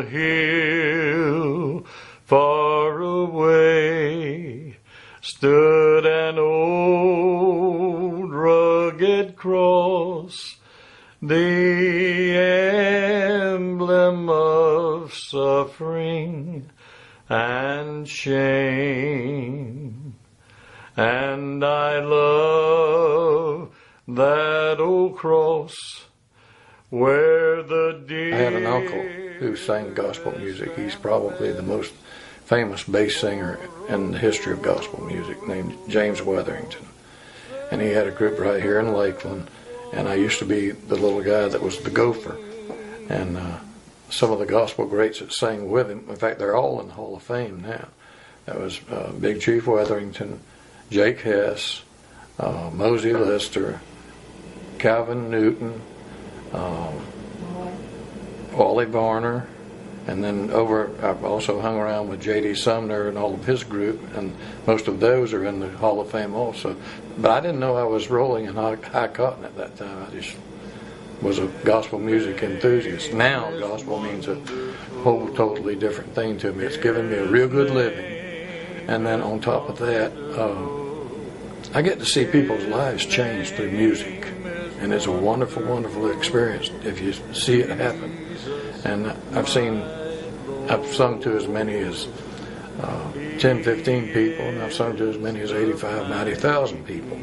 a hill far away stood an old rugged cross, the emblem of suffering and shame. And I love that old cross where the deer... I had an uncle who sang gospel music. He's probably the most famous bass singer in the history of gospel music, named James Wetherington. And he had a group right here in Lakeland, and I used to be the little guy that was the gopher. And some of the gospel greats that sang with him, in fact, they're all in the Hall of Fame now. That was Big Chief Wetherington, Jake Hess, Mosey Lister, Calvin Newton, Wally Varner, and then I've also hung around with J.D. Sumner and all of his group, and most of those are in the Hall of Fame also. But I didn't know I was rolling in high cotton at that time. I just was a gospel music enthusiast. Now gospel means a whole totally different thing to me. It's given me a real good living. And then on top of that, I get to see people's lives change through music. And it's a wonderful, wonderful experience if you see it happen. And I've sung to as many as 10, 15 people, and I've sung to as many as 85, 90,000 people.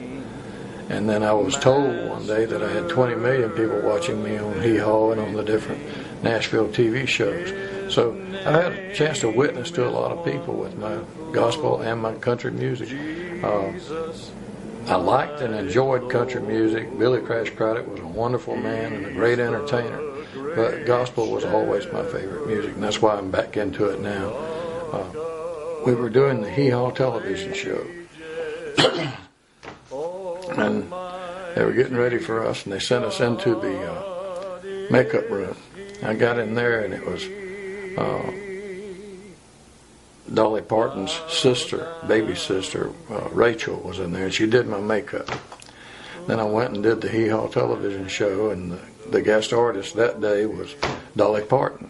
And then I was told one day that I had 20 million people watching me on Hee Haw and on the different Nashville TV shows. So I've had a chance to witness to a lot of people with my gospel and my country music. I liked and enjoyed country music. Billy Crash Craddock was a wonderful man and a great entertainer. But gospel was always my favorite music, and that's why I'm back into it now. We were doing the Hee Haw television show. And they were getting ready for us, and they sent us into the makeup room. I got in there, and it was Dolly Parton's sister, baby sister, Rachel, was in there, and she did my makeup. Then I went and did the Hee Haw television show, and the guest artist that day was Dolly Parton.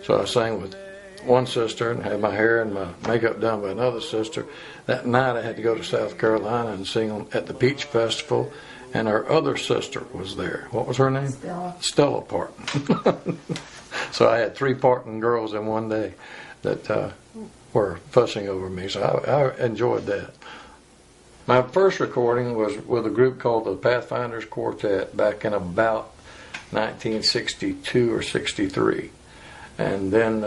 So I sang with one sister and had my hair and my makeup done by another sister. That night I had to go to South Carolina and sing at the Peach Festival, and our other sister was there. What was her name? Stella Parton. So I had 3 Parton girls in one day that were fussing over me, so I enjoyed that. My first recording was with a group called the Pathfinders Quartet back in about 1962 or 63. And then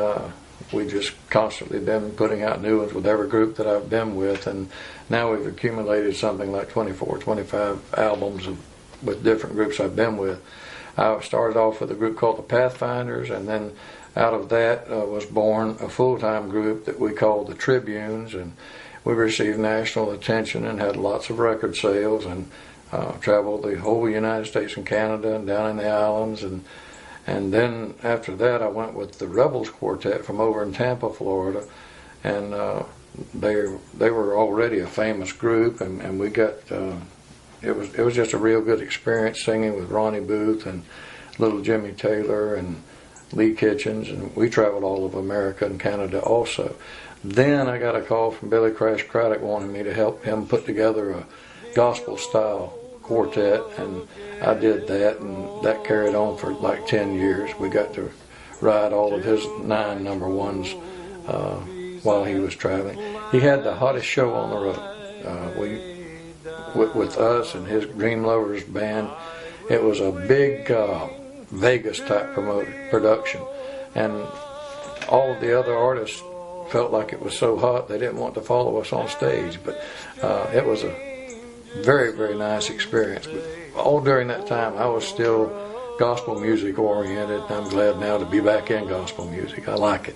we just constantly been putting out new ones with every group that I've been with, and now we've accumulated something like 24, 25 albums with different groups I've been with. I started off with a group called the Pathfinders, and then out of that was born a full-time group that we called the Tribunes, and we received national attention and had lots of record sales, and traveled the whole United States and Canada and down in the islands, and then after that I went with the Rebels Quartet from over in Tampa, Florida, and they were already a famous group, and we got it was just a real good experience singing with Ronnie Booth and Little Jimmy Taylor and Lee Kitchens, and we traveled all of America and Canada also. Then I got a call from Billy Crash Craddock wanting me to help him put together a gospel style quartet, and I did that, and that carried on for like 10 years. We got to ride all of his 9 number ones while he was traveling. He had the hottest show on the road. With us and his Dream Lovers band, it was a big Vegas type production, and all of the other artists felt like it was so hot they didn't want to follow us on stage, but it was a very, very nice experience. But all during that time I was still gospel music oriented, and I'm glad now to be back in gospel music. I like it.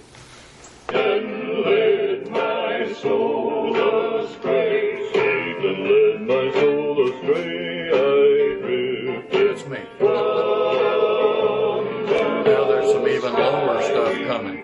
And led my soul astray, Satan led my soul astray, I drifted. It's me. Now there's some even lower stuff coming.